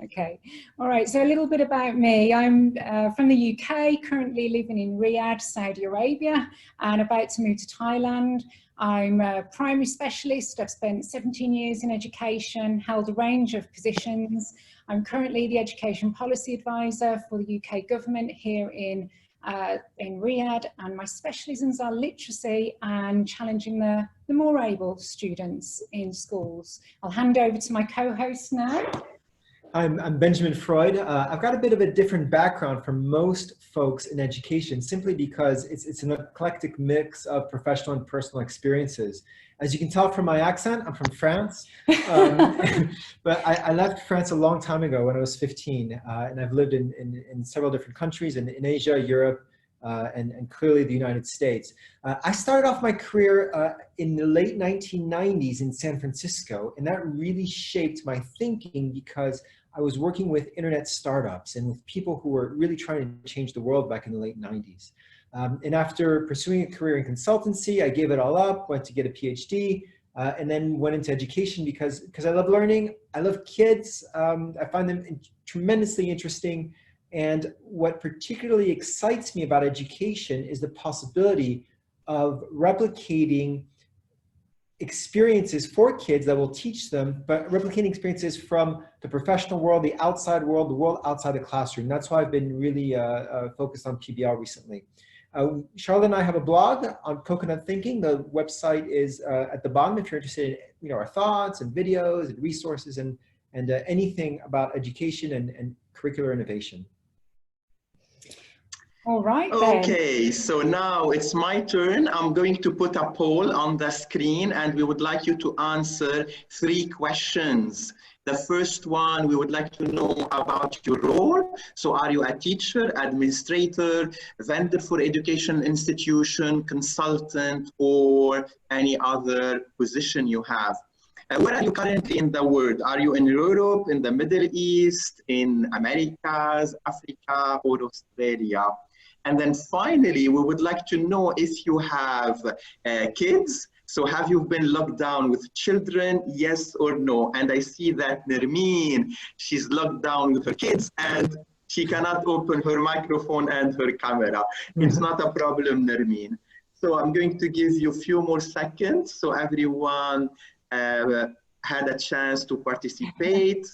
Okay, all right, so a little bit about me. I'm from the UK, currently living in Riyadh, Saudi Arabia, and about to move to Thailand. I'm a primary specialist. I've spent 17 years in education, held a range of positions. I'm currently the education policy advisor for the UK government here in Riyadh, and my specialisms are literacy and challenging the more able students in schools. I'll hand over to my co-host now. I'm Benjamin Freud. I've got a bit of a different background from most folks in education, simply because it's an eclectic mix of professional and personal experiences. As you can tell from my accent, I'm from France, but I left France a long time ago when I was 15, and I've lived in several different countries in Asia, Europe, and clearly the United States. I started off my career in the late 1990s in San Francisco, and that really shaped my thinking because I was working with internet startups and with people who were really trying to change the world back in the late 90s. And after pursuing a career in consultancy, I gave it all up, went to get a PhD, and then went into education because I love learning, I love kids, I find them tremendously interesting. And what particularly excites me about education is the possibility of replicating experiences for kids that will teach them, but replicating experiences from the professional world, the outside world, the world outside the classroom. That's why I've been really focused on PBL recently. Charlotte and I have a blog on Coconut Thinking. The website is at the bottom if you're interested in our thoughts and videos and resources and anything about education and curricular innovation. All right, then. Okay, so now it's my turn. I'm going to put a poll on the screen and we would like you to answer 3 questions. The first one, we would like to know about your role. So are you a teacher, administrator, vendor for education institution, consultant, or any other position you have? Where are you currently in the world? Are you in Europe, in the Middle East, in Americas, Africa, or Australia? And then finally, we would like to know if you have kids. So have you been locked down with children, yes or no? And I see that Nermeen, she's locked down with her kids and she cannot open her microphone and her camera. It's not a problem, Nermeen. So I'm going to give you a few more seconds so everyone had a chance to participate.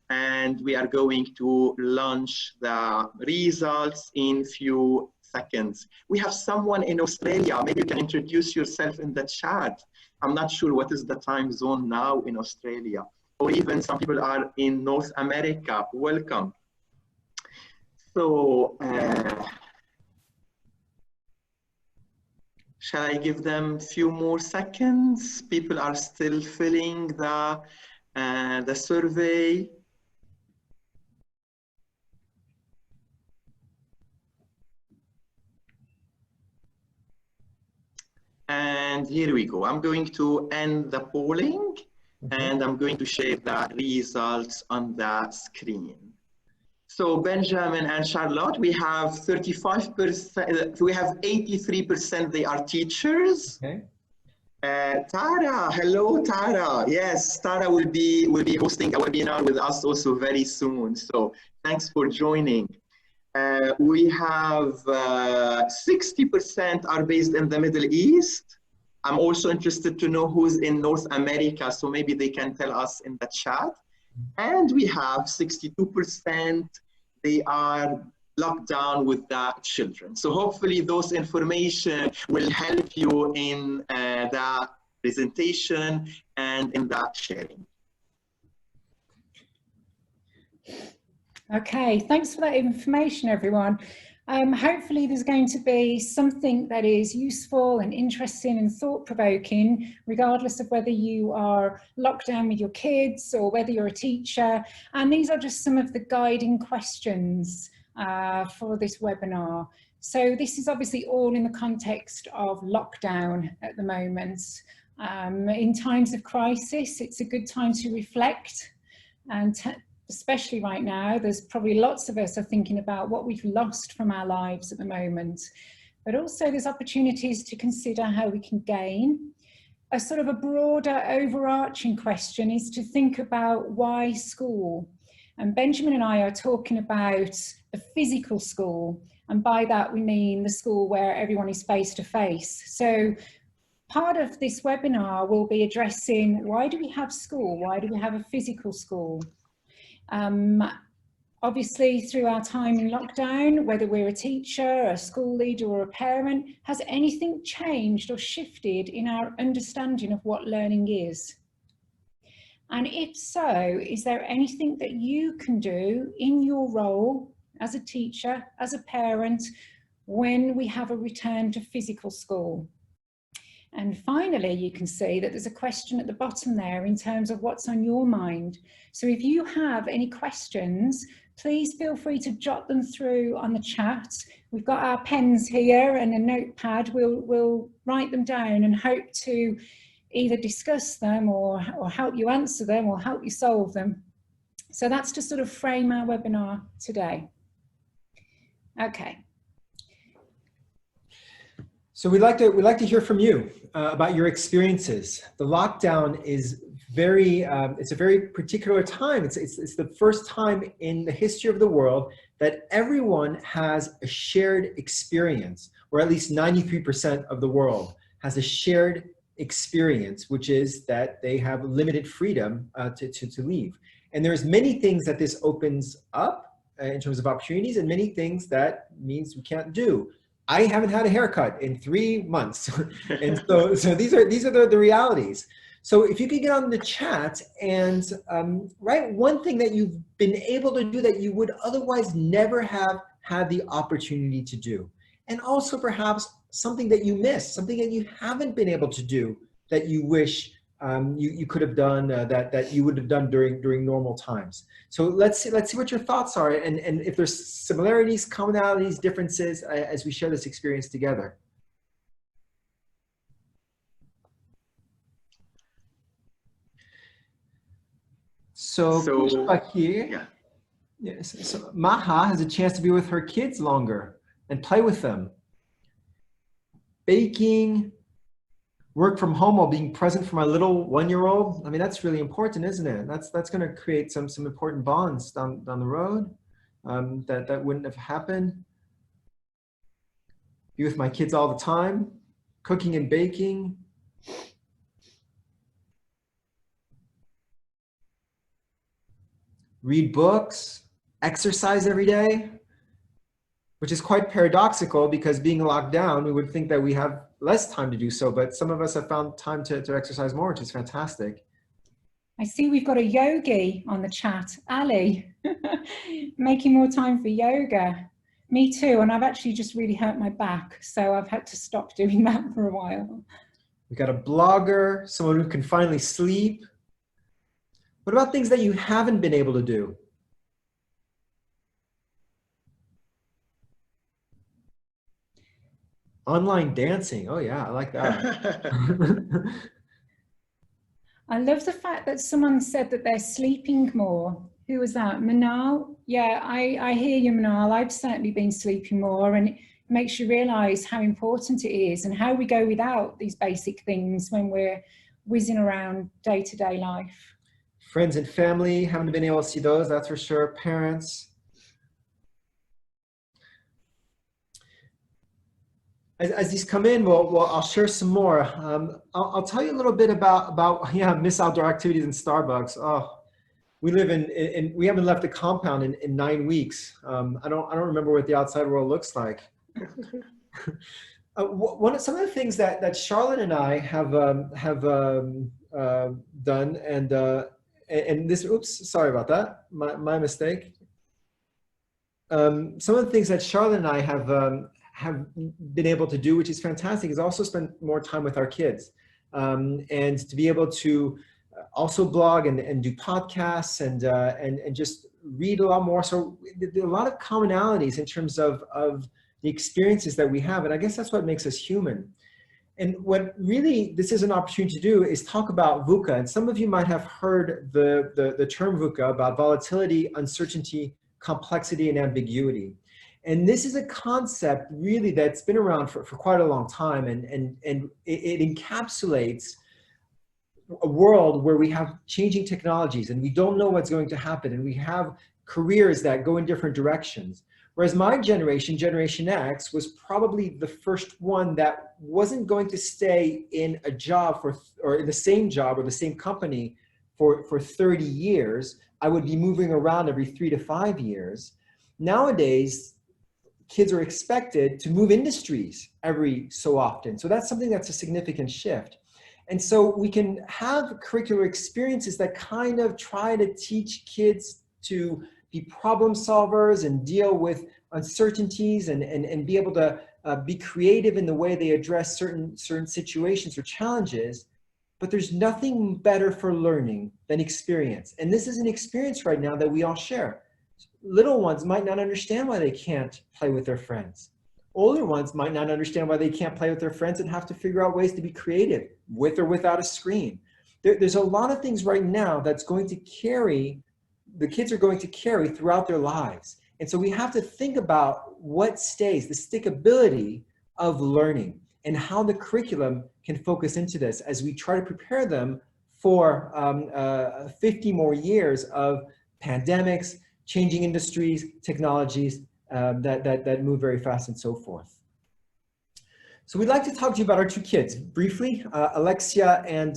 And we are going to launch the results in few seconds. We have someone in Australia. Maybe you can introduce yourself in the chat. I'm not sure what is the time zone now in Australia, or even some people are in North America. Welcome. So, shall I give them a few more seconds? People are still filling the survey. And here we go. I'm going to end the polling and I'm going to share the results on the screen. So Benjamin and Charlotte, we have 35%, we have 83% they are teachers. Okay. Tara, hello Tara. Yes, Tara will be hosting a webinar with us also very soon. So thanks for joining. We have 60% are based in the Middle East. I'm also interested to know who's in North America, so maybe they can tell us in the chat. And we have 62%, they are locked down with the children. So hopefully those information will help you in the presentation and in the sharing. Okay, thanks for that information, everyone. Hopefully there's going to be something that is useful and interesting and thought-provoking, regardless of whether you are locked down with your kids or whether you're a teacher. And these are just some of the guiding questions for this webinar. So this is obviously all in the context of lockdown at the moment. In times of crisis, it's a good time to reflect, and especially right now, there's probably lots of us are thinking about what we've lost from our lives at the moment. But also there's opportunities to consider how we can gain. A sort of a broader overarching question is to think about why school. And Benjamin and I are talking about the physical school. And by that, we mean the school where everyone is face to face. So part of this webinar will be addressing, why do we have school? Why do we have a physical school? Obviously, through our time in lockdown, whether we're a teacher, a school leader or a parent, has anything changed or shifted in our understanding of what learning is? And if so, is there anything that you can do in your role as a teacher, as a parent, when we have a return to physical school? And finally, you can see that there's a question at the bottom there in terms of what's on your mind. So if you have any questions, please feel free to jot them through on the chat. We've got our pens here and a notepad. We'll write them down and hope to either discuss them or help you answer them or help you solve them. So that's to sort of frame our webinar today. Okay. So we'd like to hear from you about your experiences. The lockdown is it's a very particular time. It's the first time in the history of the world that everyone has a shared experience, or at least 93% of the world has a shared experience, which is that they have limited freedom to leave. And there's many things that this opens up in terms of opportunities, and many things that means we can't do. I haven't had a haircut in 3 months. And so these are the realities. So if you could get on the chat and write one thing that you've been able to do that you would otherwise never have had the opportunity to do. And also perhaps something that you missed, something that you haven't been able to do that you wish you could have done, that you would have done during normal times. So let's see what your thoughts are, and if there's similarities, commonalities, differences as we share this experience together. So here, yes, so Maha has a chance to be with her kids longer and play with them. Baking, work from home while being present for my little 1-year-old. I mean, that's really important, isn't it? That's going to create some important bonds down the road that wouldn't have happened. Be with my kids all the time, cooking and baking. Read books, exercise every day, which is quite paradoxical because being locked down, we would think that we have less time to do so, but some of us have found time to exercise more, which is fantastic. I see we've got a yogi on the chat, Ali, making more time for yoga. Me too, and I've actually just really hurt my back, so I've had to stop doing that for a while. We got a blogger, someone who can finally sleep. What about things that you haven't been able to do? Online dancing. Oh yeah, I like that. I love the fact that someone said that they're sleeping more. Who was that? Manal? Yeah, I hear you, Manal. I've certainly been sleeping more, and it makes you realise how important it is and how we go without these basic things when we're whizzing around day-to-day life. Friends and family, haven't been able to see those, that's for sure. Parents. As these come in, well, I'll share some more. I'll tell you a little bit about miss outdoor activities in Starbucks. Oh, we live we haven't left the compound in 9 weeks. I don't remember what the outside world looks like. Some of the things that Charlotte and I have done, and this, oops, sorry about that, my mistake. Some of the things that Charlotte and I have been able to do, which is fantastic, is also spend more time with our kids, and to be able to also blog and do podcasts and just read a lot more. So there are a lot of commonalities in terms of the experiences that we have, and I guess that's what makes us human. And what really this is an opportunity to do is talk about VUCA. And some of you might have heard the term VUCA, about volatility, uncertainty, complexity, and ambiguity. And this is a concept really that's been around for quite a long time, and it encapsulates a world where we have changing technologies and we don't know what's going to happen, and we have careers that go in different directions. Whereas my generation, Generation X, was probably the first one that wasn't going to stay in a job or in the same job or the same company for 30 years. I would be moving around every 3 to 5 years. Nowadays, kids are expected to move industries every so often. So that's something that's a significant shift. And so we can have curricular experiences that kind of try to teach kids to be problem solvers and deal with uncertainties and be able to be creative in the way they address certain situations or challenges. But there's nothing better for learning than experience. And this is an experience right now that we all share. Little ones might not understand why they can't play with their friends. Older ones might not understand why they can't play with their friends and have to figure out ways to be creative with or without a screen. There's a lot of things right now that's going to carry, the kids are going to carry throughout their lives. And so we have to think about what stays, the stickability of learning, and how the curriculum can focus into this as we try to prepare them for 50 more years of pandemics, changing industries, technologies that move very fast and so forth. So we'd like to talk to you about our two kids briefly, Alexia and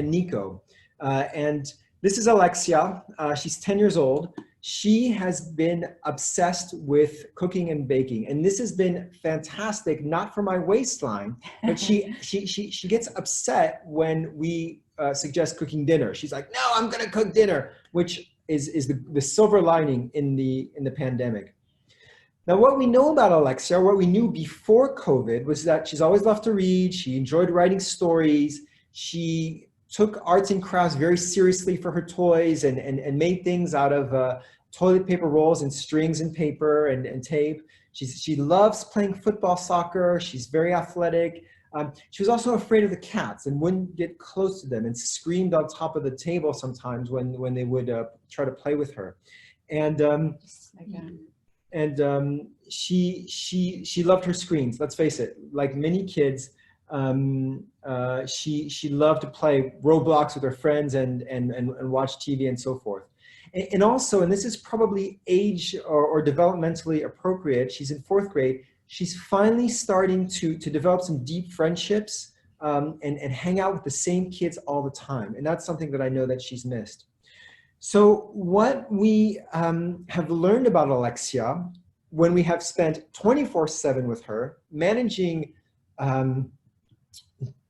Nico. And this is Alexia. She's 10 years old. She has been obsessed with cooking and baking, and this has been fantastic. Not for my waistline, but she gets upset when we suggest cooking dinner. She's like, "No, I'm going to cook dinner," which is the silver lining in the pandemic. Now, what we know about Alexia, what we knew before COVID, was that she's always loved to read. She enjoyed writing stories. She took arts and crafts very seriously for her toys and made things out of toilet paper rolls and strings and paper and tape. She loves playing football, soccer. She's very athletic. She was also afraid of the cats and wouldn't get close to them and screamed on top of the table sometimes when they would try to play with her. And she loved her screens. Let's face it, like many kids, she loved to play Roblox with her friends and watch TV and so forth. And also, and this is probably age or developmentally appropriate, she's in 4th grade, she's finally starting to develop some deep friendships and hang out with the same kids all the time. And that's something that I know that she's missed. So what we have learned about Alexia, when we have spent 24/7 with her, managing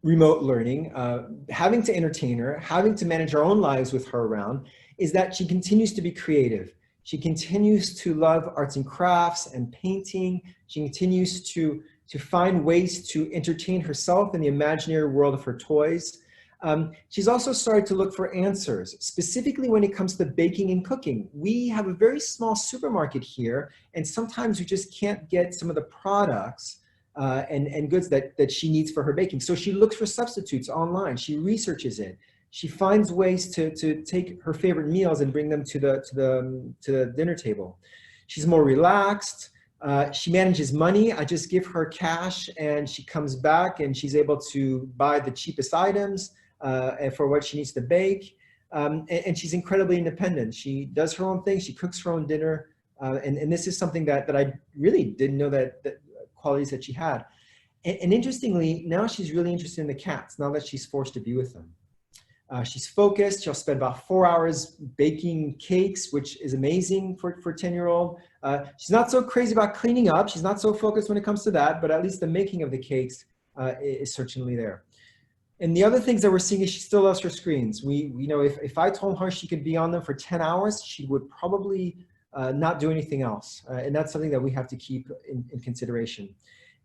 remote learning, having to entertain her, having to manage our own lives with her around, is that she continues to be creative. She continues to love arts and crafts and painting. She continues to find ways to entertain herself in the imaginary world of her toys. She's also started to look for answers, specifically when it comes to baking and cooking. We have a very small supermarket here, and sometimes we just can't get some of the products and goods that she needs for her baking. So she looks for substitutes online. She researches it. She finds ways to take her favorite meals and bring them to the dinner table. She's more relaxed. She manages money. I just give her cash and she comes back and she's able to buy the cheapest items for what she needs to bake. And she's incredibly independent. She does her own thing. She cooks her own dinner. And this is something that I really didn't know that qualities that she had. And interestingly, now she's really interested in the cats, now that she's forced to be with them. She's focused. She'll spend about 4 hours baking cakes, which is amazing for a 10-year-old. She's not so crazy about cleaning up. She's not so focused when it comes to that, but at least the making of the cakes is certainly there. And the other things that we're seeing is she still loves her screens. You know, if I told her she could be on them for 10 hours, she would probably not do anything else. And that's something that we have to keep in consideration.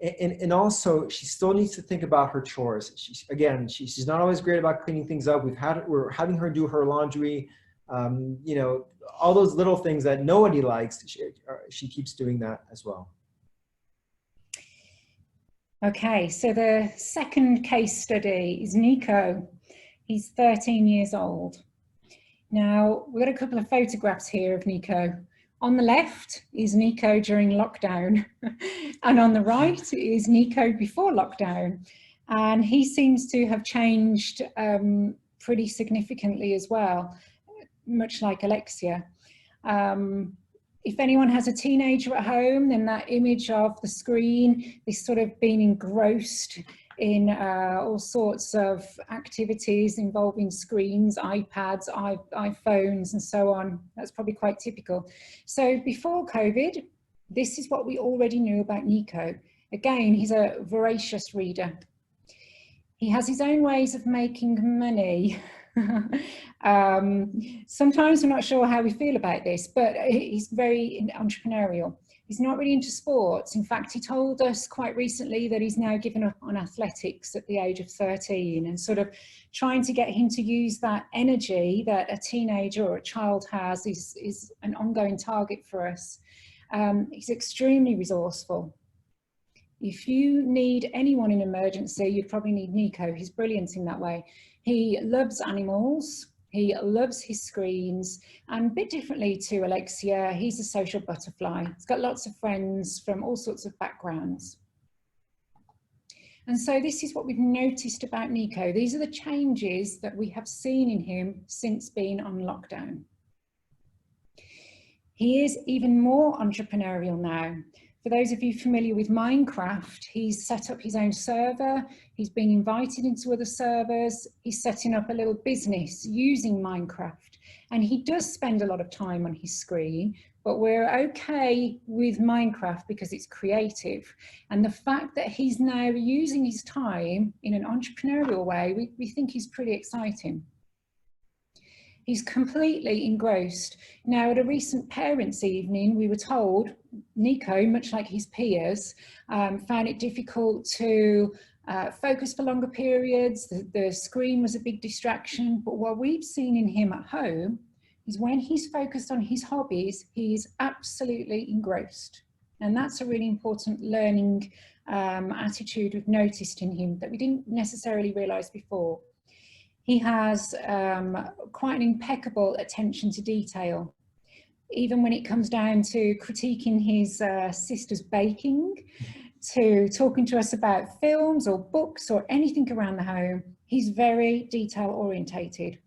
And also, she still needs to think about her chores. She's not always great about cleaning things up. We're having her do her laundry, you know, all those little things that nobody likes. She keeps doing that as well. Okay, so the second case study is Nico. He's 13 years old. Now, we've got a couple of photographs here of Nico. On the left is Nico during lockdown, and on the right is Nico before lockdown. And he seems to have changed pretty significantly as well, much like Alexia. If anyone has a teenager at home, then that image of the screen, this sort of being engrossed in all sorts of activities involving screens, iPads, iPhones, and so on. That's probably quite typical. So before COVID, this is what we already knew about Nico. Again, he's a voracious reader. He has his own ways of making money. Sometimes we're not sure how we feel about this, but he's very entrepreneurial. He's not really into sports. In fact, he told us quite recently that he's now given up on athletics at the age of 13, and sort of trying to get him to use that energy that a teenager or a child has is an ongoing target for us. He's extremely resourceful. If you need anyone in emergency, you'd probably need Nico. He's brilliant in that way. He loves animals, he loves his screens, and a bit differently to Alexia, he's a social butterfly. He's got lots of friends from all sorts of backgrounds. And so this is what we've noticed about Nico. These are the changes that we have seen in him since being on lockdown. He is even more entrepreneurial now. For those of you familiar with Minecraft, he's set up his own server, he's been invited into other servers, he's setting up a little business using Minecraft. And he does spend a lot of time on his screen, but we're okay with Minecraft because it's creative. And the fact that he's now using his time in an entrepreneurial way, we think is pretty exciting. He's completely engrossed. Now, at a recent parents' evening, we were told Nico, much like his peers, found it difficult to focus for longer periods. The screen was a big distraction. But what we've seen in him at home is when he's focused on his hobbies, he's absolutely engrossed. And that's a really important learning attitude we've noticed in him that we didn't necessarily realize before. He has quite an impeccable attention to detail, even when it comes down to critiquing his sister's baking, to talking to us about films or books or anything around the home. He's very detail orientated.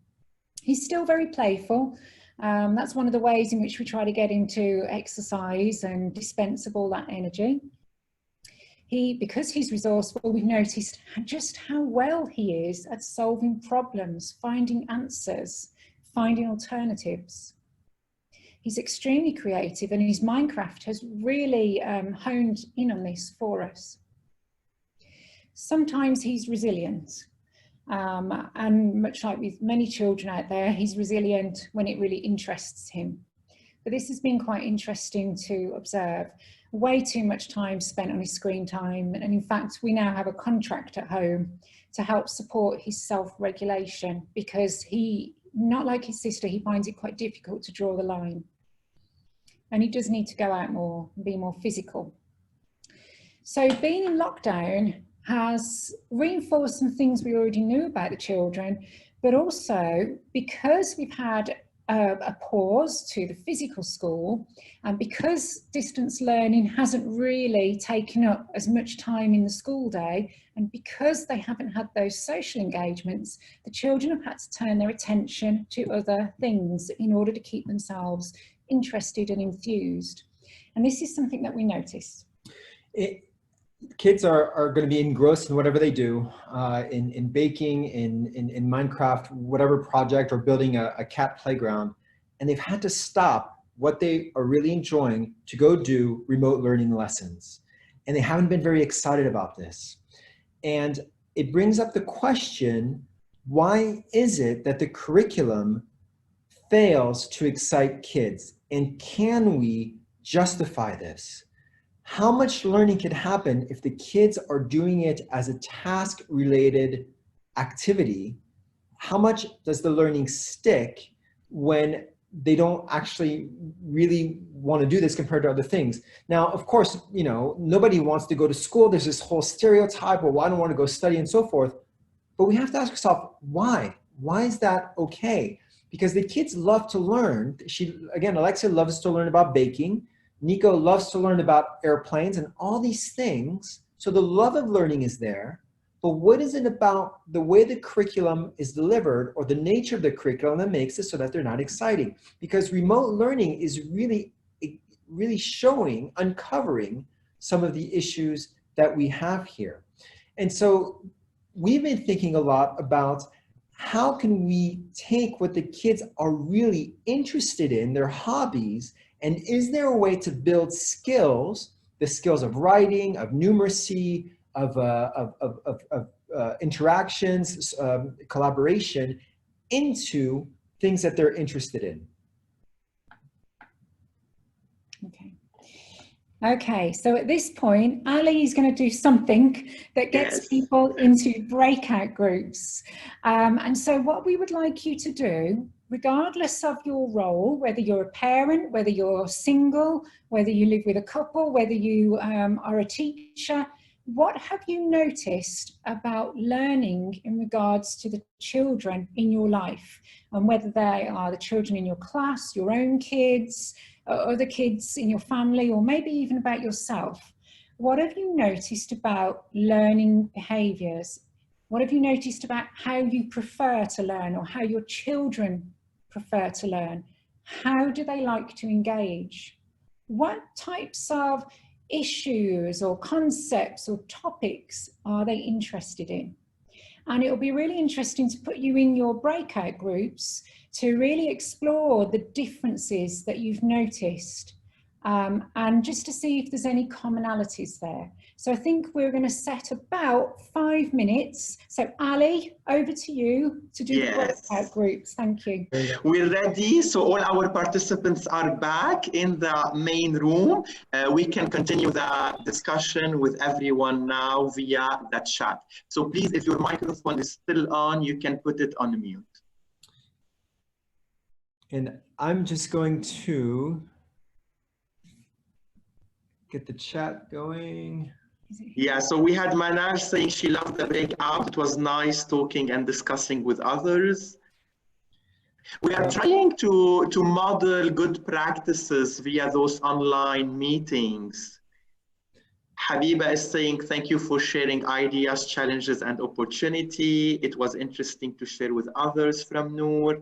He's still very playful. That's one of the ways in which we try to get him to exercise and dispense of all that energy. Because he's resourceful, we've noticed just how well he is at solving problems, finding answers, finding alternatives. He's extremely creative, and his Minecraft has really honed in on this for us. Sometimes he's resilient, and much like with many children out there, he's resilient when it really interests him. But this has been quite interesting to observe. Way too much time spent on his screen time, and in fact we now have a contract at home to help support his self-regulation, because he, not like his sister, he finds it quite difficult to draw the line, and he does need to go out more and be more physical. So being in lockdown has reinforced some things we already knew about the children, but also because we've had a pause to the physical school, and because distance learning hasn't really taken up as much time in the school day, and because they haven't had those social engagements, the children have had to turn their attention to other things in order to keep themselves interested and enthused. And this is something that we notice. Kids are going to be engrossed in whatever they do, in baking, in Minecraft, whatever project, or building a cat playground. And they've had to stop what they are really enjoying to go do remote learning lessons. And they haven't been very excited about this. And it brings up the question, why is it that the curriculum fails to excite kids? And can we justify this? How much learning could happen if the kids are doing it as a task-related activity? How much does the learning stick when they don't actually really want to do this compared to other things? Now, of course, you know, nobody wants to go to school. There's this whole stereotype, well, I don't want to go study and so forth. But we have to ask ourselves, why? Why is that okay? Because the kids love to learn. Again, Alexia loves to learn about baking. Nico loves to learn about airplanes and all these things. So the love of learning is there, but what is it about the way the curriculum is delivered or the nature of the curriculum that makes it so that they're not exciting? Because remote learning is really showing, uncovering some of the issues that we have here. And so we've been thinking a lot about how can we take what the kids are really interested in, their hobbies, and is there a way to build skills, the skills of writing, of numeracy, of interactions, collaboration, into things that they're interested in? Okay, so at this point, Ali is going to do something that gets people into breakout groups. And so what we would like you to do, regardless of your role, whether you're a parent, whether you're single, whether you live with a couple, whether you are a teacher, what have you noticed about learning in regards to the children in your life? And whether they are the children in your class, your own kids, other kids in your family, or maybe even about yourself. What have you noticed about learning behaviours? What have you noticed about how you prefer to learn, or how your children prefer to learn? How do they like to engage? What types of issues or concepts or topics are they interested in? And it'll be really interesting to put you in your breakout groups to really explore the differences that you've noticed, and just to see if there's any commonalities there. So I think we're going to set about 5 minutes. So Ali, over to you to do the breakout groups. Thank you. We're ready. So all our participants are back in the main room. We can continue the discussion with everyone now via the chat. So please, if your microphone is still on, you can put it on mute. And I'm just going to get the chat going. Yeah, so we had Manal saying she loved the breakout. It was nice talking and discussing with others. We are trying to model good practices via those online meetings. Habiba is saying, thank you for sharing ideas, challenges, and opportunity. It was interesting to share with others from Noor.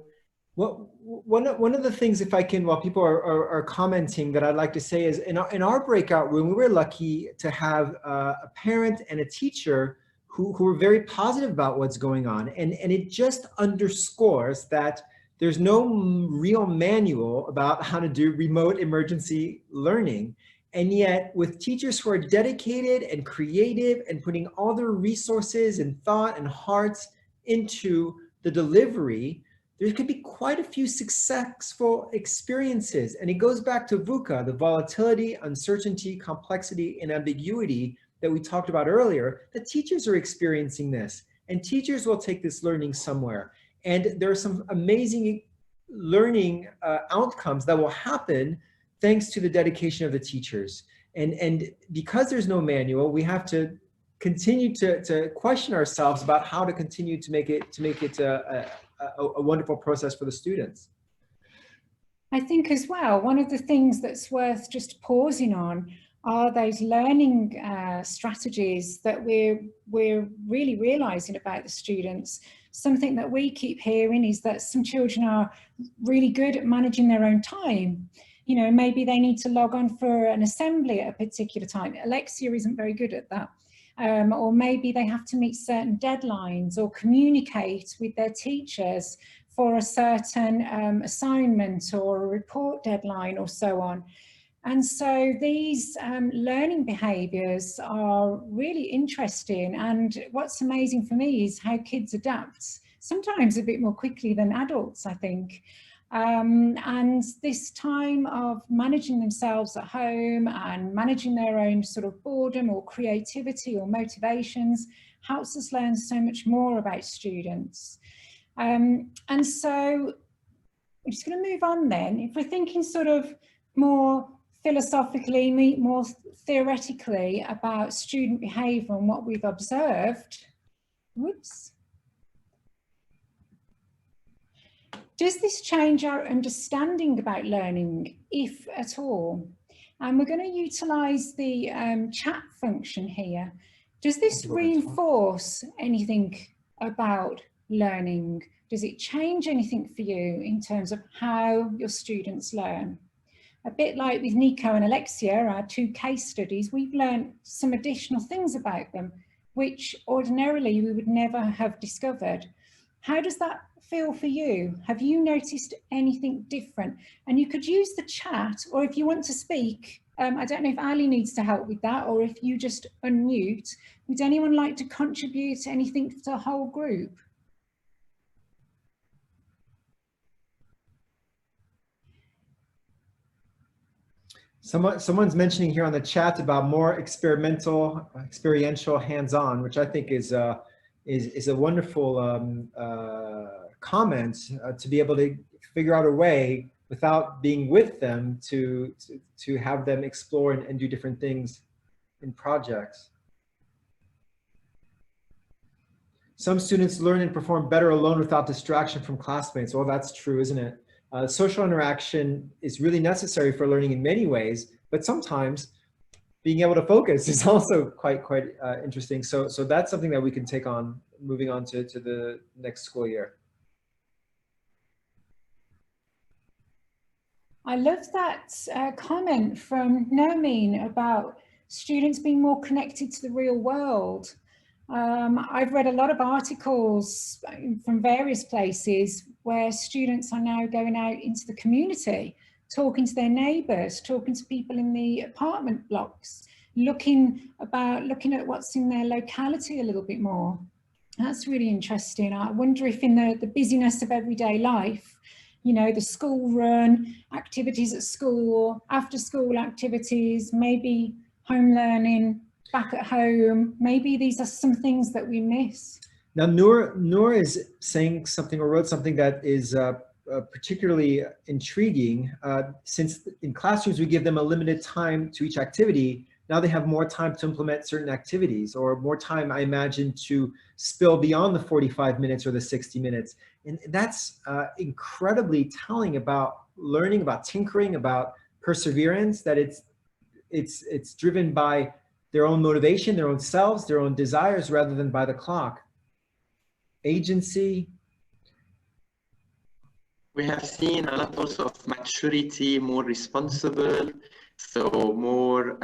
Well, one of the things, if I can, while people are commenting, that I'd like to say is in our breakout room, we were lucky to have a parent and a teacher who were very positive about what's going on. And it just underscores that there's no real manual about how to do remote emergency learning. And yet with teachers who are dedicated and creative and putting all their resources and thought and hearts into the delivery, there could be quite a few successful experiences. And it goes back to VUCA, the volatility, uncertainty, complexity, and ambiguity that we talked about earlier. The teachers are experiencing this, and teachers will take this learning somewhere. And there are some amazing learning outcomes that will happen thanks to the dedication of the teachers. And because there's no manual, we have to continue to question ourselves about how to continue to make it a wonderful process for the students. I think as well, one of the things that's worth just pausing on are those learning strategies that we're really realizing about the students. Something that we keep hearing is that some children are really good at managing their own time. You know, maybe they need to log on for an assembly at a particular time. Alexia isn't very good at that. Or maybe they have to meet certain deadlines or communicate with their teachers for a certain assignment or a report deadline or so on. And so these learning behaviours are really interesting. And what's amazing for me is how kids adapt, sometimes a bit more quickly than adults, I think. And this time of managing themselves at home and managing their own sort of boredom or creativity or motivations helps us learn so much more about students. And so I'm just going to move on then. If we're thinking sort of more philosophically, more theoretically about student behaviour and what we've observed, whoops. Does this change our understanding about learning, if at all? And we're going to utilise the chat function here. Does this reinforce anything about learning? Does it change anything for you in terms of how your students learn? A bit like with Nico and Alexia, our 2 case studies, we've learned some additional things about them, which ordinarily we would never have discovered. How does that feel for you? Have you noticed anything different? And you could use the chat, or if you want to speak, I don't know if Ali needs to help with that, or if you just unmute. Would anyone like to contribute anything to the whole group? Someone's mentioning here on the chat about more experiential, hands-on, which I think is a wonderful comment, to be able to figure out a way without being with them to have them explore and do different things in projects. Some students learn and perform better alone without distraction from classmates. Well, that's true, isn't it? Social interaction is really necessary for learning in many ways, but sometimes being able to focus is also quite interesting. So that's something that we can take on moving on to the next school year. I love that comment from Nermeen about students being more connected to the real world. I've read a lot of articles from various places where students are now going out into the community, talking to their neighbours, talking to people in the apartment blocks, looking at what's in their locality a little bit more. That's really interesting. I wonder if in the busyness of everyday life, you know, the school run, activities at school, after school activities, maybe home learning, back at home, maybe these are some things that we miss. Now, Noor is saying something, or wrote something that is particularly intriguing. Since in classrooms we give them a limited time to each activity, now they have more time to implement certain activities, or more time, I imagine, to spill beyond the 45 minutes or the 60 minutes. And that's incredibly telling about learning, about tinkering, about perseverance, that it's driven by their own motivation, their own selves, their own desires, rather than by the clock. Agency. We have seen a lot also of maturity, more responsible, so more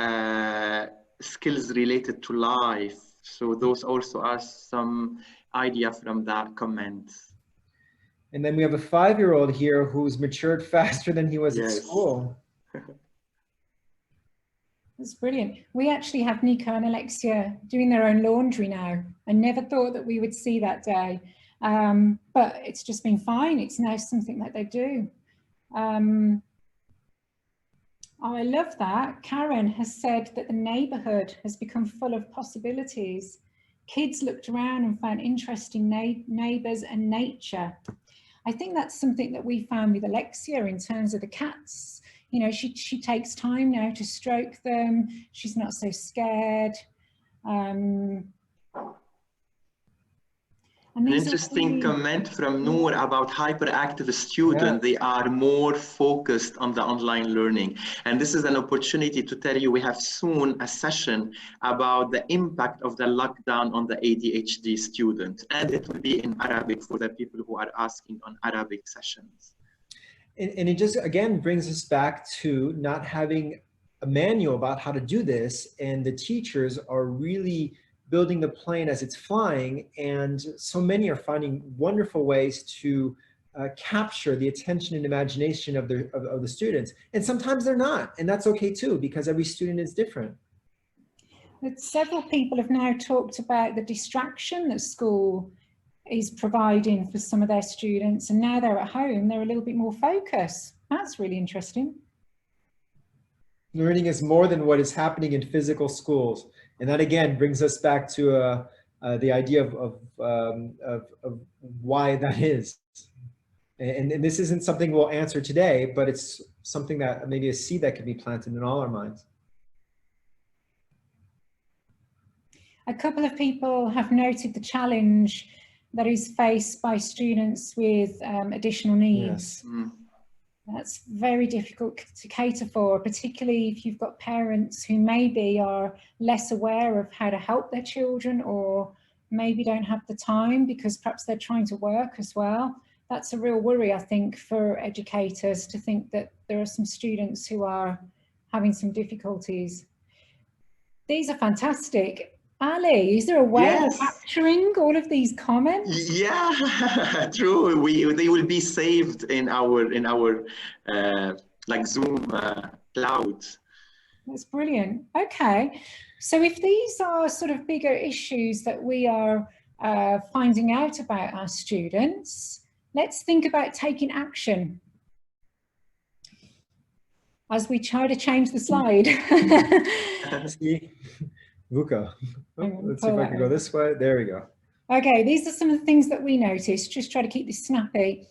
skills related to life. So those also are some idea from that comment. And then we have a 5-year-old here who's matured faster than he was at school. That's brilliant. We actually have Nico and Alexia doing their own laundry now. I never thought that we would see that day, but it's just been fine. It's now something that they do. Oh, I love that. Karen has said that the neighbourhood has become full of possibilities. Kids looked around and found interesting neighbours and nature. I think that's something that we found with Alexia in terms of the cats. You know, she takes time now to stroke them. She's not so scared. An interesting comment from Noor about hyperactive students. They are more focused on the online learning. And this is an opportunity to tell you we have soon a session about the impact of the lockdown on the ADHD student. And it will be in Arabic for the people who are asking on Arabic sessions. And it just, again, brings us back to not having a manual about how to do this. And the teachers are really building the plane as it's flying. And so many are finding wonderful ways to capture the attention and imagination of the students. And sometimes they're not. And that's okay too, because every student is different. But several people have now talked about the distraction that school is providing for some of their students, and now they're at home, they're a little bit more focused. That's really interesting. Learning is more than what is happening in physical schools, and that again brings us back to the idea of why that is. And this isn't something we'll answer today, but it's something that maybe a seed that can be planted in all our minds. A couple of people have noted the challenge that is faced by students with additional needs. Yes. That's very difficult to cater for, particularly if you've got parents who maybe are less aware of how to help their children, or maybe don't have the time because perhaps they're trying to work as well. That's a real worry, I think, for educators, to think that there are some students who are having some difficulties. These are fantastic. Ali, is there a way of capturing all of these comments? Yeah, true. They will be saved in our like Zoom cloud. That's brilliant. Okay, so if these are sort of bigger issues that we are finding out about our students, let's think about taking action as we try to change the slide. See, Luca. Oh, let's see if I can go this way. There we go. Okay, these are some of the things that we noticed. Just try to keep this snappy.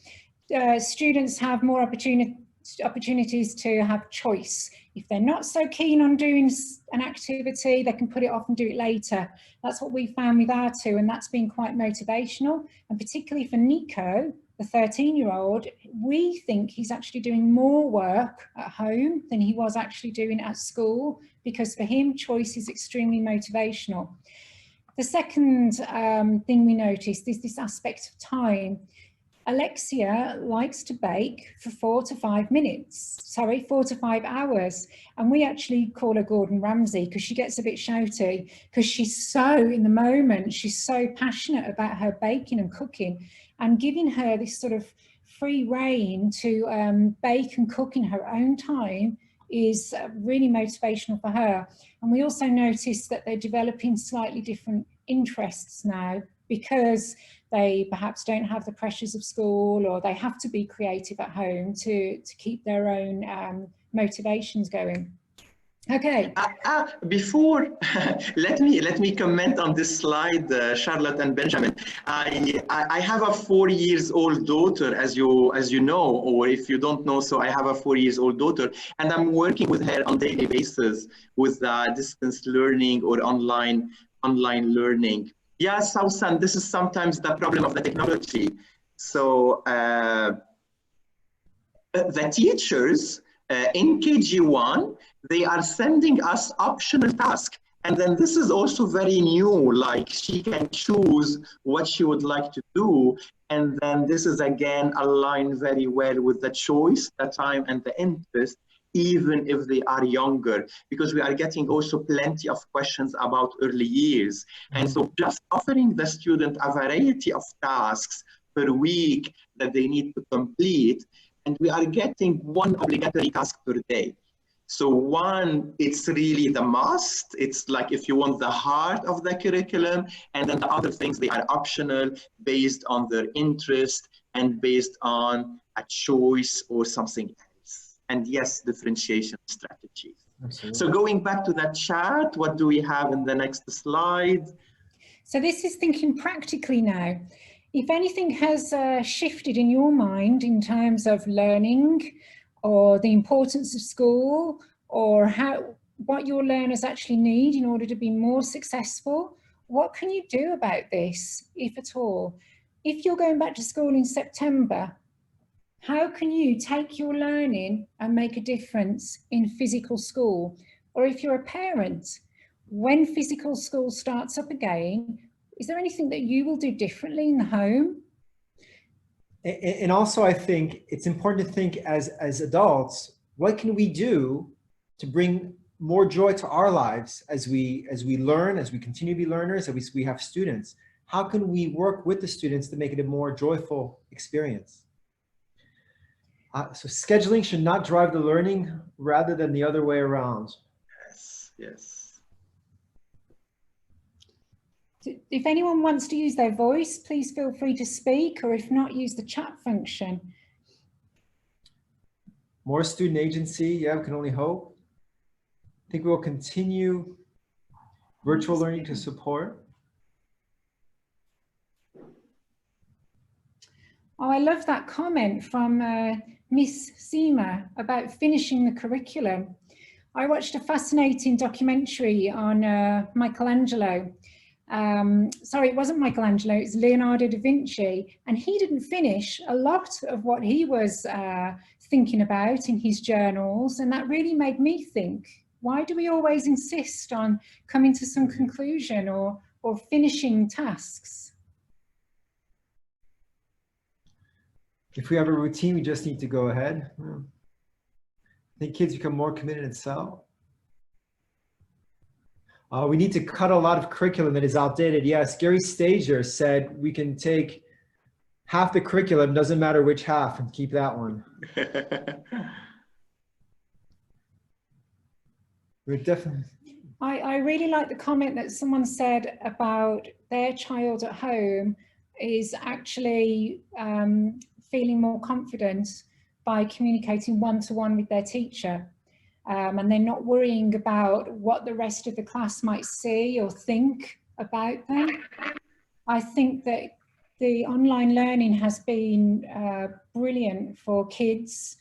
Students have more opportunities to have choice. If they're not so keen on doing an activity, they can put it off and do it later. That's what we found with our two, and that's been quite motivational. And particularly for Nico, the 13-year-old, we think he's actually doing more work at home than he was actually doing at school, because for him, choice is extremely motivational. The second thing we noticed is this aspect of time. Alexia likes to bake for 4 to 5 hours. And we actually call her Gordon Ramsay because she gets a bit shouty, because she's so in the moment, she's so passionate about her baking and cooking, and giving her this sort of free rein to bake and cook in her own time is really motivational for her. And we also noticed that they're developing slightly different interests now, because they perhaps don't have the pressures of school, or they have to be creative at home to keep their own motivations going. Okay. Before, let me comment on this slide, Charlotte and Benjamin. I have a 4-year-old daughter, as you know, or if you don't know, so I have a 4-year-old daughter, and I'm working with her on daily basis with distance learning or online learning. Yeah, Sausan, this is sometimes the problem of the technology. So the teachers in KG1, they are sending us optional tasks. And then this is also very new, like she can choose what she would like to do. And then this is again aligned very well with the choice, the time, and the interest, even if they are younger, because we are getting also plenty of questions about early years. And so just offering the student a variety of tasks per week that they need to complete, and we are getting one obligatory task per day. So one, it's really the must. It's like if you want the heart of the curriculum, and then the other things, they are optional based on their interest and based on a choice or something else. And yes, differentiation strategies. Absolutely. So going back to that chart, what do we have in the next slide? So this is thinking practically now. If anything has shifted in your mind in terms of learning, or the importance of school, or what your learners actually need in order to be more successful, what can you do about this, if at all? If you're going back to school in September, how can you take your learning and make a difference in physical school? Or if you're a parent, when physical school starts up again, is there anything that you will do differently in the home? And also, I think it's important to think as adults, what can we do to bring more joy to our lives as we learn, as we continue to be learners, as we have students? How can we work with the students to make it a more joyful experience? So scheduling should not drive the learning rather than the other way around. Yes, yes. If anyone wants to use their voice, please feel free to speak, or if not, use the chat function. More student agency, yeah, we can only hope. I think we'll continue virtual learning to support. Oh, I love that comment from Miss Seema about finishing the curriculum. I watched a fascinating documentary on Michelangelo. Sorry, it wasn't Michelangelo, it was Leonardo da Vinci, and he didn't finish a lot of what he was thinking about in his journals, and that really made me think, why do we always insist on coming to some conclusion or finishing tasks? If we have a routine, we just need to go ahead. I think kids become more committed and so. We need to cut a lot of curriculum that is outdated. Yes, Gary Stager said we can take half the curriculum, doesn't matter which half, and keep that one. We're definitely. I really like the comment that someone said about their child at home is actually feeling more confident by communicating one-to-one with their teacher. And they're not worrying about what the rest of the class might see or think about them. I think that the online learning has been brilliant for kids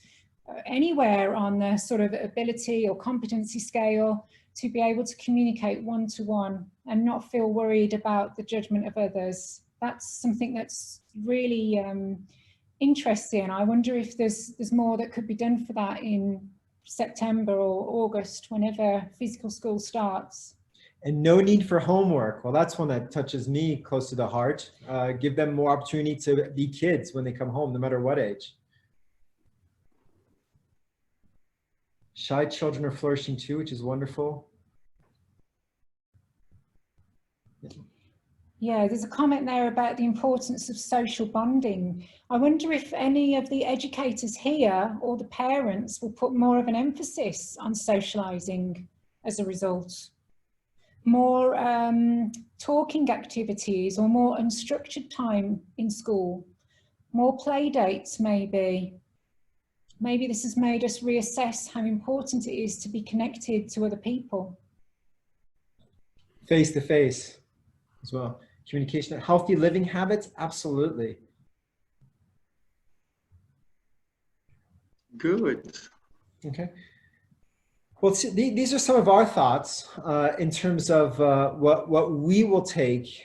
anywhere on the sort of ability or competency scale to be able to communicate one-to-one and not feel worried about the judgment of others. That's something that's really interesting. I wonder if there's more that could be done for that in September or August, whenever physical school starts. And no need for homework. Well, that's one that touches me close to the heart. Give them more opportunity to be kids when they come home, no matter what age. Shy children are flourishing too, which is wonderful. Yeah, there's a comment there about the importance of social bonding. I wonder if any of the educators here or the parents will put more of an emphasis on socialising as a result. More talking activities or more unstructured time in school. More play dates maybe. Maybe this has made us reassess how important it is to be connected to other people. Face to face as well. Communication, healthy living habits, absolutely. Good. Okay. Well, these are some of our thoughts in terms of what we will take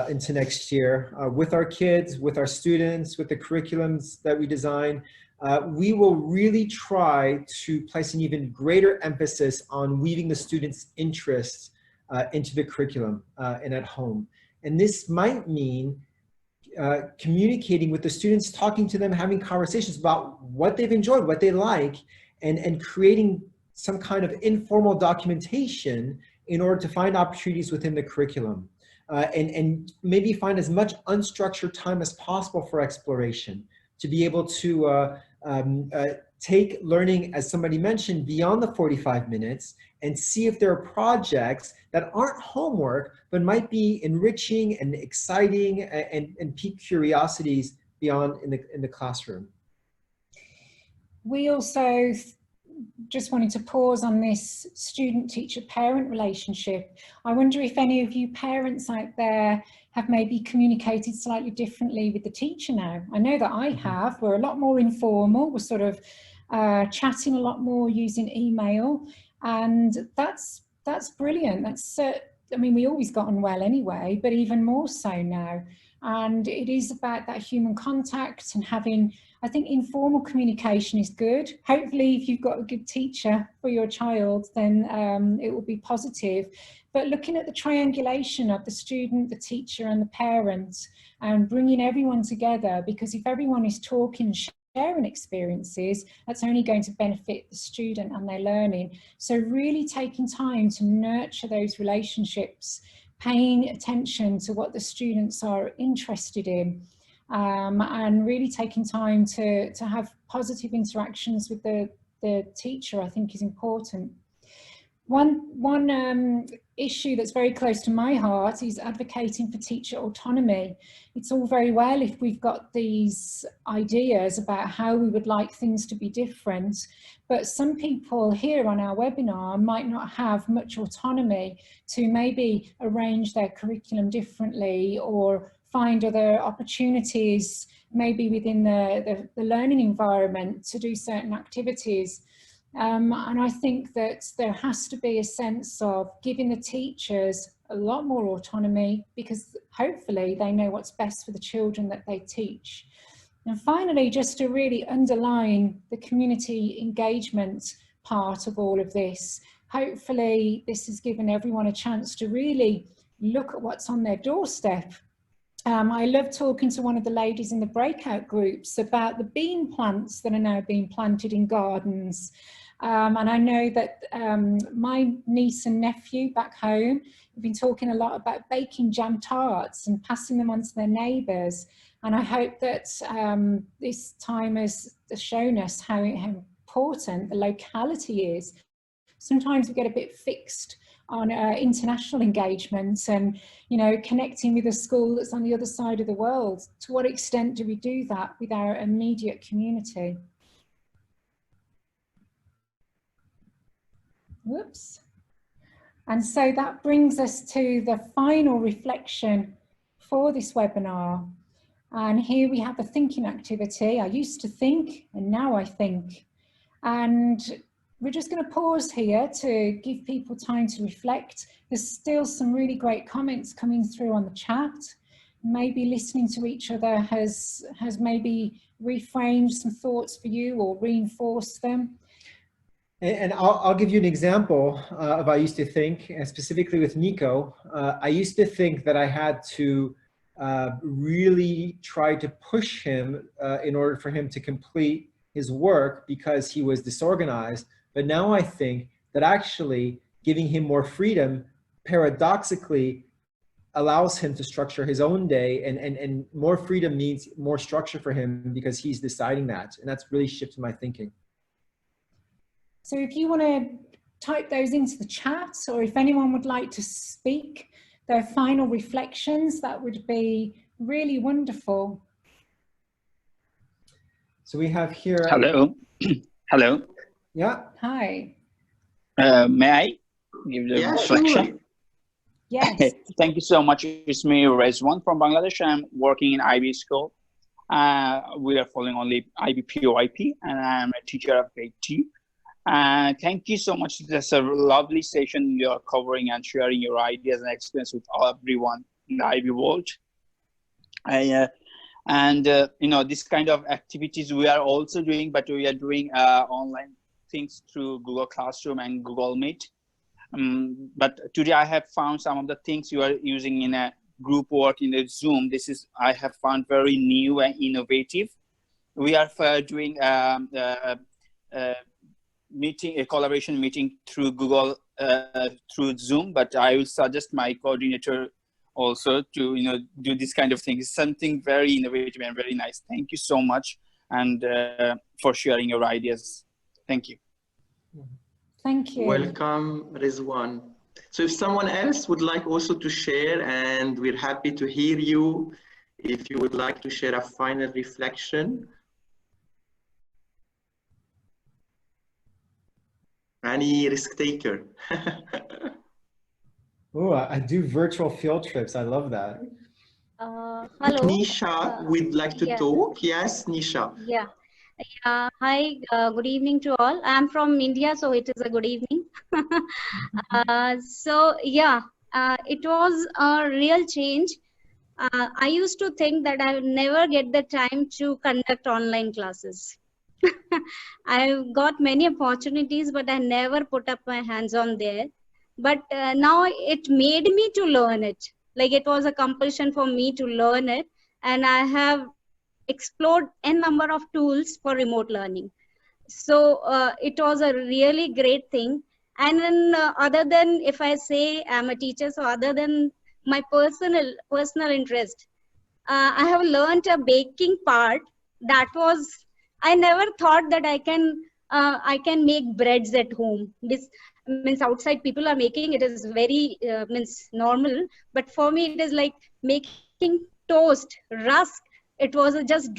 into next year with our kids, with our students, with the curriculums that we design. We will really try to place an even greater emphasis on weaving the students' interests into the curriculum and at home. And this might mean communicating with the students, talking to them, having conversations about what they've enjoyed, what they like, and creating some kind of informal documentation in order to find opportunities within the curriculum and maybe find as much unstructured time as possible for exploration to be able to take learning, as somebody mentioned, beyond the 45 minutes and see if there are projects that aren't homework, but might be enriching and exciting and pique curiosities beyond in the classroom. We also just wanted to pause on this student-teacher-parent relationship. I wonder if any of you parents out there have maybe communicated slightly differently with the teacher now. I know that I have. We're a lot more informal. We're sort of chatting a lot more using email, and that's brilliant. That's I mean, we always got on well anyway, but even more so now. And it is about that human contact and having, I think informal communication is good. Hopefully, if you've got a good teacher for your child, then it will be positive. But looking at the triangulation of the student, the teacher and the parent, and bringing everyone together, because if everyone is talking, sharing experiences, that's only going to benefit the student and their learning. So really taking time to nurture those relationships, paying attention to what the students are interested in, and really taking time to have positive interactions with the teacher, I think is important. One issue that's very close to my heart is advocating for teacher autonomy. It's all very well if we've got these ideas about how we would like things to be different, but some people here on our webinar might not have much autonomy to maybe arrange their curriculum differently or find other opportunities maybe within the learning environment to do certain activities. And I think that there has to be a sense of giving the teachers a lot more autonomy, because hopefully they know what's best for the children that they teach. And finally, just to really underline the community engagement part of all of this, hopefully this has given everyone a chance to really look at what's on their doorstep. I love talking to one of the ladies in the breakout groups about the bean plants that are now being planted in gardens. And I know that my niece and nephew back home have been talking a lot about baking jam tarts and passing them on to their neighbours. And I hope that this time has shown us how important the locality is. Sometimes we get a bit fixed on international engagements and, you know, connecting with a school that's on the other side of the world. To what extent do we do that with our immediate community? Whoops. And so that brings us to the final reflection for this webinar. And here we have the thinking activity. I used to think, and now I think. And we're just going to pause here to give people time to reflect. There's still some really great comments coming through on the chat. Maybe listening to each other has maybe reframed some thoughts for you or reinforced them. And I'll give you an example of I used to think, and specifically with Nico. I used to think that I had to really try to push him in order for him to complete his work because he was disorganized. But now I think that actually giving him more freedom paradoxically allows him to structure his own day, and more freedom means more structure for him because he's deciding that. And that's really shifted my thinking. So if you want to type those into the chat, or if anyone would like to speak their final reflections, that would be really wonderful. So we have here. Hello. Hello. Yeah. Hi. May I give the reflection? Sure. Yes. Thank you so much. It's me, Rezwan from Bangladesh. I'm working in IB school. We are following only IB POIP, and I'm a teacher of grade 2. Thank you so much. That's a lovely session you're covering and sharing your ideas and experience with everyone in the IB world. You know, this kind of activities we are also doing, but we are doing online things through Google Classroom and Google Meet. But today I have found some of the things you are using in a group work in the Zoom. This is, I have found very new and innovative. We are doing a collaboration meeting through Google, through Zoom, but I will suggest my coordinator also to, you know, do this kind of thing. It's something very innovative and very nice. Thank you so much, and for sharing your ideas. Thank you. Thank you. Welcome, Rizwan. So if someone else would like also to share, and we're happy to hear you, if you would like to share a final reflection. Any risk taker? Oh, I do virtual field trips. I love that. Hello. Nisha would like to talk. Yes, Nisha. Yeah. Hi, good evening to all. I'm from India, so it is a good evening. It was a real change. I used to think that I would never get the time to conduct online classes. I've got many opportunities, but I never put up my hands on there. But now it made me to learn it. Like, it was a compulsion for me to learn it. And I have explored a number of tools for remote learning. So it was a really great thing. And then other than, if I say I'm a teacher, so other than my personal interest, I have learned a baking part that was, I never thought that I can make breads at home. This means outside people are making, it is very means normal, but for me it is like making toast, rusk. It was just,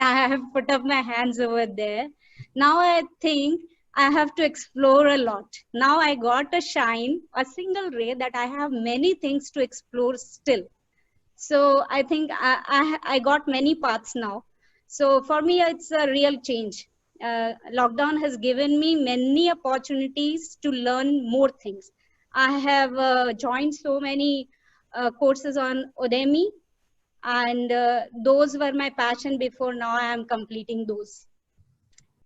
I have put up my hands over there. Now I think I have to explore a lot. Now I got a shine, a single ray, that I have many things to explore still. So I think I got many paths now. So for me, it's a real change. Lockdown has given me many opportunities to learn more things. I have joined so many courses on Udemy. And those were my passion before. Now I am completing those.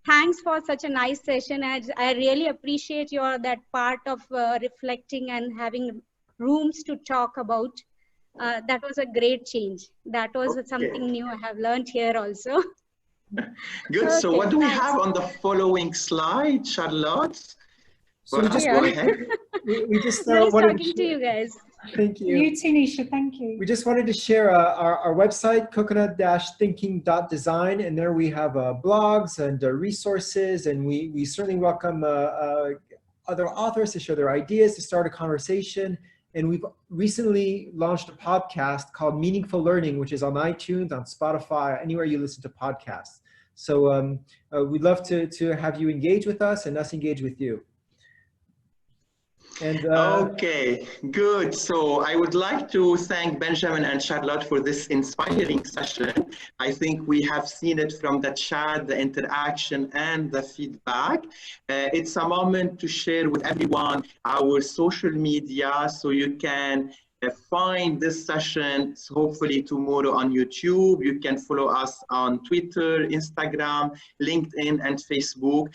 Thanks for such a nice session. I really appreciate that part of reflecting and having rooms to talk about. That was a great change. That was something new I have learned here also. Good. Okay, so what do we thanks. have on the following slide, Charlotte? So we just go ahead. we just Nice wanted talking to you guys. Thank you. You too, Nisha. Thank you. We just wanted to share our website, coconut-thinking.design, and there we have blogs and resources, and we certainly welcome other authors to share their ideas, to start a conversation. And we've recently launched a podcast called Meaningful Learning, which is on iTunes, on Spotify, anywhere you listen to podcasts. So we'd love to have you engage with us and us engage with you. And, okay, good. So I would like to thank Benjamin and Charlotte for this inspiring session. I think we have seen it from the chat, the interaction, and the feedback. It's a moment to share with everyone our social media, so you can find this session hopefully tomorrow on YouTube. You can follow us on Twitter, Instagram, LinkedIn, and Facebook.